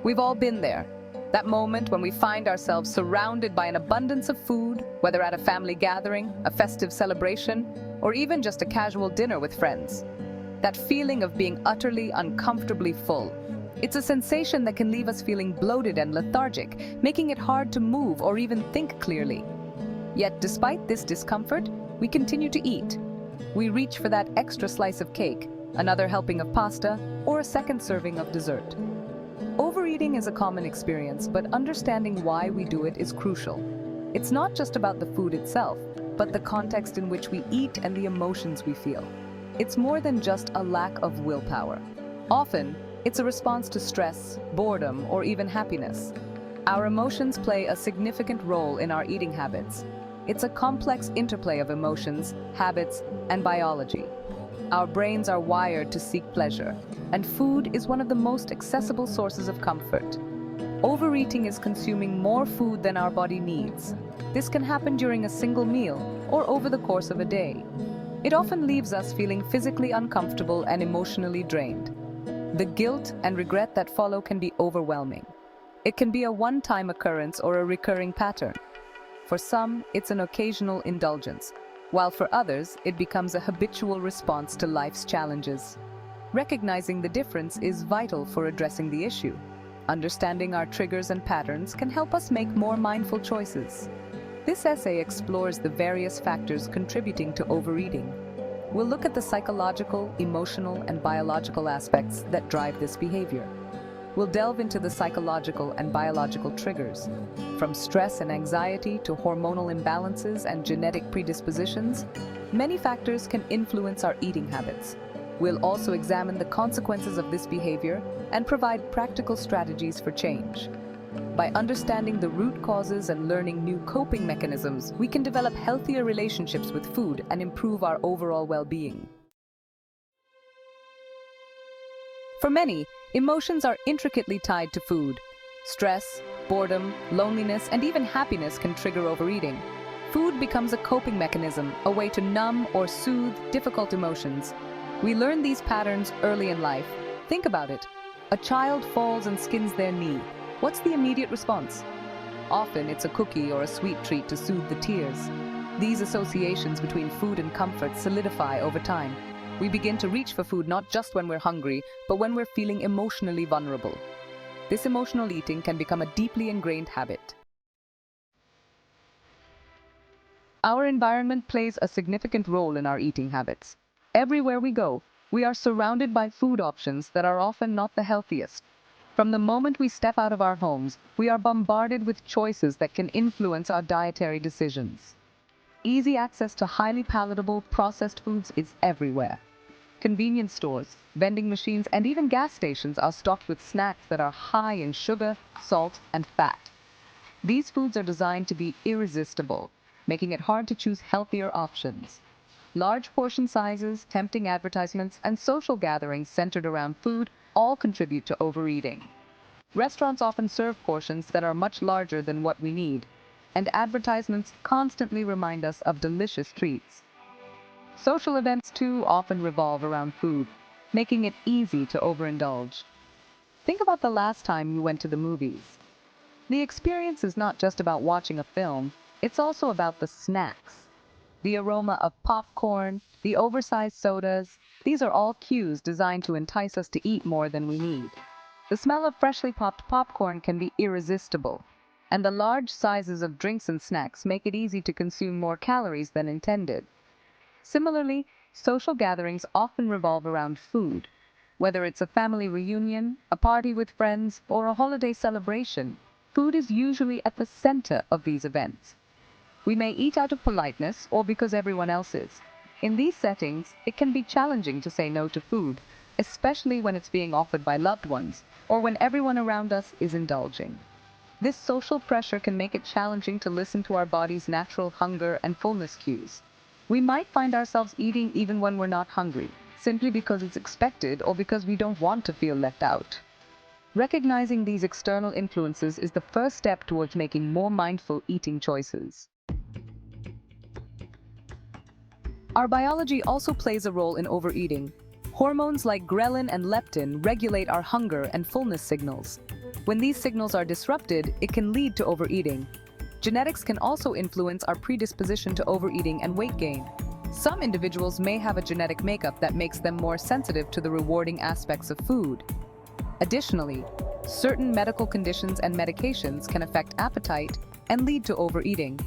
We've all been there. That moment when we find ourselves surrounded by an abundance of food, whether at a family gathering, a festive celebration, or even just a casual dinner with friends. That feeling of being utterly, uncomfortably full. It's a sensation that can leave us feeling bloated and lethargic, making it hard to move or even think clearly. Yet, despite this discomfort, we continue to eat. We reach for that extra slice of cake, another helping of pasta, or a second serving of dessert. Overeating is a common experience, but understanding why we do it is crucial. It's not just about the food itself, but the context in which we eat and the emotions we feel. It's more than just a lack of willpower. Often, it's a response to stress, boredom, or even happiness. Our emotions play a significant role in our eating habits. It's a complex interplay of emotions, habits, and biology. Our brains are wired to seek pleasure, and food is one of the most accessible sources of comfort. Overeating is consuming more food than our body needs. This can happen during a single meal or over the course of a day. It often leaves us feeling physically uncomfortable and emotionally drained. The guilt and regret that follow can be overwhelming. It can be a one-time occurrence or a recurring pattern. For some, it's an occasional indulgence, while for others, it becomes a habitual response to life's challenges. Recognizing the difference is vital for addressing the issue. Understanding our triggers and patterns can help us make more mindful choices. This essay explores the various factors contributing to overeating. We'll look at the psychological, emotional, and biological aspects that drive this behavior. We'll delve into the psychological and biological triggers, from stress and anxiety to hormonal imbalances and genetic predispositions. Many factors can influence our eating habits. We'll also examine the consequences of this behavior and provide practical strategies for change. By understanding the root causes and learning new coping mechanisms, we can develop healthier relationships with food and improve our overall well-being. For many, emotions are intricately tied to food. Stress, boredom, loneliness, and even happiness can trigger overeating. Food becomes a coping mechanism, a way to numb or soothe difficult emotions. We learn these patterns early in life. Think about it. A child falls and skins their knee. What's the immediate response? Often it's a cookie or a sweet treat to soothe the tears. These associations between food and comfort solidify over time. We begin to reach for food not just when we're hungry, but when we're feeling emotionally vulnerable. This emotional eating can become a deeply ingrained habit. Our environment plays a significant role in our eating habits. Everywhere we go, we are surrounded by food options that are often not the healthiest. From the moment we step out of our homes, we are bombarded with choices that can influence our dietary decisions. Easy access to highly palatable, processed foods is everywhere. Convenience stores, vending machines, and even gas stations are stocked with snacks that are high in sugar, salt, and fat. These foods are designed to be irresistible, making it hard to choose healthier options. Large portion sizes, tempting advertisements, and social gatherings centered around food all contribute to overeating. Restaurants often serve portions that are much larger than what we need, and advertisements constantly remind us of delicious treats. Social events, too, often revolve around food, making it easy to overindulge. Think about the last time you went to the movies. The experience is not just about watching a film, it's also about the snacks. The aroma of popcorn, the oversized sodas, these are all cues designed to entice us to eat more than we need. The smell of freshly popped popcorn can be irresistible, and the large sizes of drinks and snacks make it easy to consume more calories than intended. Similarly, social gatherings often revolve around food. Whether it's a family reunion, a party with friends, or a holiday celebration, food is usually at the center of these events. We may eat out of politeness or because everyone else is. In these settings, it can be challenging to say no to food, especially when it's being offered by loved ones or when everyone around us is indulging. This social pressure can make it challenging to listen to our body's natural hunger and fullness cues. We might find ourselves eating even when we're not hungry, simply because it's expected or because we don't want to feel left out. Recognizing these external influences is the first step towards making more mindful eating choices. Our biology also plays a role in overeating. Hormones like ghrelin and leptin regulate our hunger and fullness signals. When these signals are disrupted, it can lead to overeating. Genetics can also influence our predisposition to overeating and weight gain. Some individuals may have a genetic makeup that makes them more sensitive to the rewarding aspects of food. Additionally, certain medical conditions and medications can affect appetite and lead to overeating.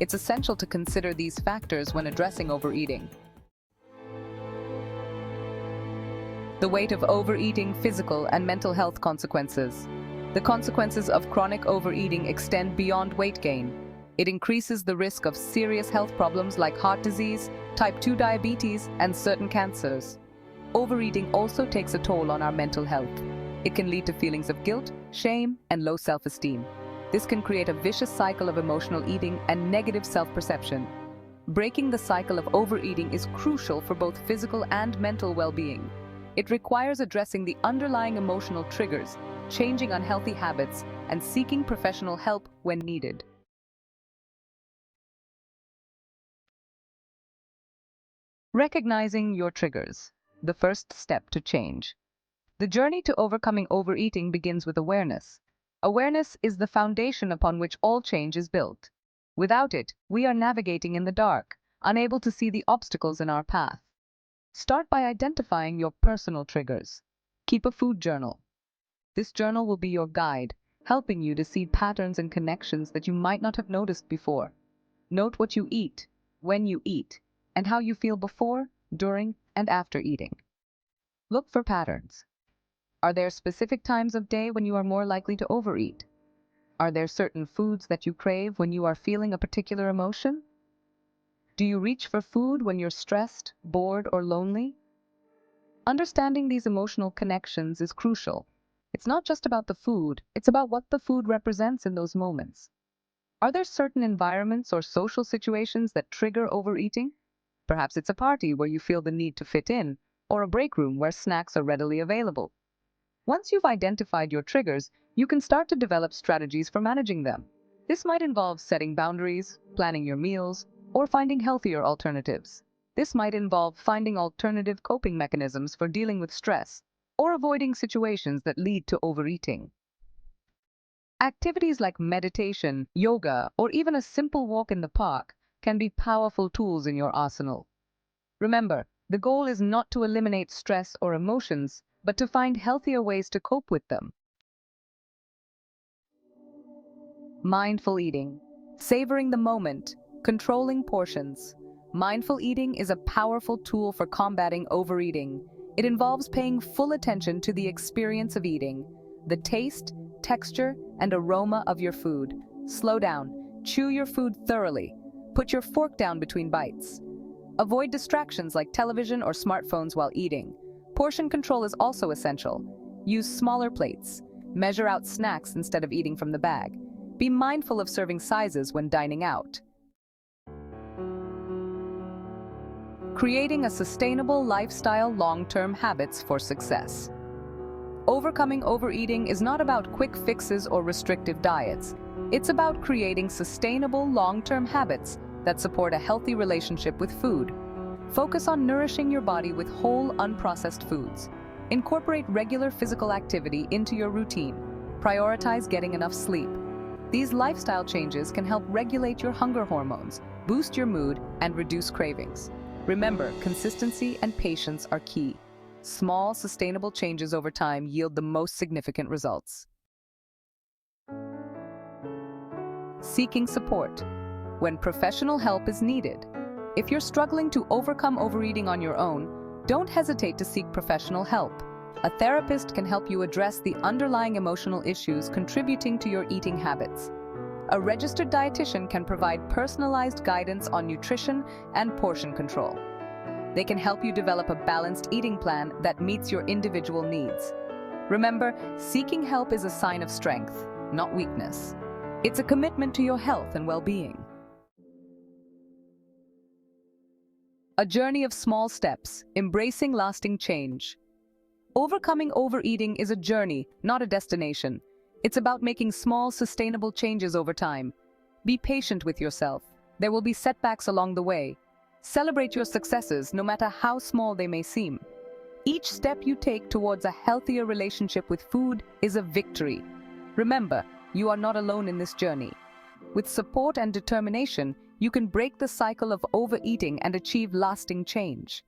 It's essential to consider these factors when addressing overeating. The weight of overeating, physical and mental health consequences. The consequences of chronic overeating extend beyond weight gain. It increases the risk of serious health problems like heart disease, type 2 diabetes, and certain cancers. Overeating also takes a toll on our mental health. It can lead to feelings of guilt, shame, and low self-esteem. This can create a vicious cycle of emotional eating and negative self-perception. Breaking the cycle of overeating is crucial for both physical and mental well-being. It requires addressing the underlying emotional triggers, changing unhealthy habits, and seeking professional help when needed. Recognizing your triggers, the first step to change. The journey to overcoming overeating begins with awareness. Awareness is the foundation upon which all change is built. Without it, we are navigating in the dark, unable to see the obstacles in our path. Start by identifying your personal triggers. Keep a food journal. This journal will be your guide, helping you to see patterns and connections that you might not have noticed before. Note what you eat, when you eat, and how you feel before, during, and after eating. Look for patterns. Are there specific times of day when you are more likely to overeat? Are there certain foods that you crave when you are feeling a particular emotion? Do you reach for food when you're stressed, bored, or lonely? Understanding these emotional connections is crucial. It's not just about the food, it's about what the food represents in those moments. Are there certain environments or social situations that trigger overeating? Perhaps it's a party where you feel the need to fit in, or a break room where snacks are readily available. Once you've identified your triggers, you can start to develop strategies for managing them. This might involve setting boundaries, planning your meals, or finding healthier alternatives. This might involve finding alternative coping mechanisms for dealing with stress, or avoiding situations that lead to overeating. Activities like meditation, yoga, or even a simple walk in the park can be powerful tools in your arsenal. Remember, the goal is not to eliminate stress or emotions, but to find healthier ways to cope with them. Mindful eating. Savoring the moment, controlling portions. Mindful eating is a powerful tool for combating overeating. It involves paying full attention to the experience of eating, the taste, texture, and aroma of your food. Slow down, chew your food thoroughly. Put your fork down between bites. Avoid distractions like television or smartphones while eating. Portion control is also essential. Use smaller plates. Measure out snacks instead of eating from the bag. Be mindful of serving sizes when dining out. Creating a sustainable lifestyle, long-term habits for success. Overcoming overeating is not about quick fixes or restrictive diets. It's about creating sustainable, long-term habits that support a healthy relationship with food. Focus on nourishing your body with whole, unprocessed foods. Incorporate regular physical activity into your routine. Prioritize getting enough sleep. These lifestyle changes can help regulate your hunger hormones, boost your mood, and reduce cravings. Remember, consistency and patience are key. Small, sustainable changes over time yield the most significant results. Seeking support. When professional help is needed. If you're struggling to overcome overeating on your own, don't hesitate to seek professional help. A therapist can help you address the underlying emotional issues contributing to your eating habits. A registered dietitian can provide personalized guidance on nutrition and portion control. They can help you develop a balanced eating plan that meets your individual needs. Remember, seeking help is a sign of strength, not weakness. It's a commitment to your health and well-being. A journey of small steps, embracing lasting change. Overcoming overeating is a journey, not a destination. It's about making small, sustainable changes over time. Be patient with yourself. There will be setbacks along the way. Celebrate your successes, no matter how small they may seem. Each step you take towards a healthier relationship with food is a victory. Remember, you are not alone in this journey. With support and determination, you can break the cycle of overeating and achieve lasting change.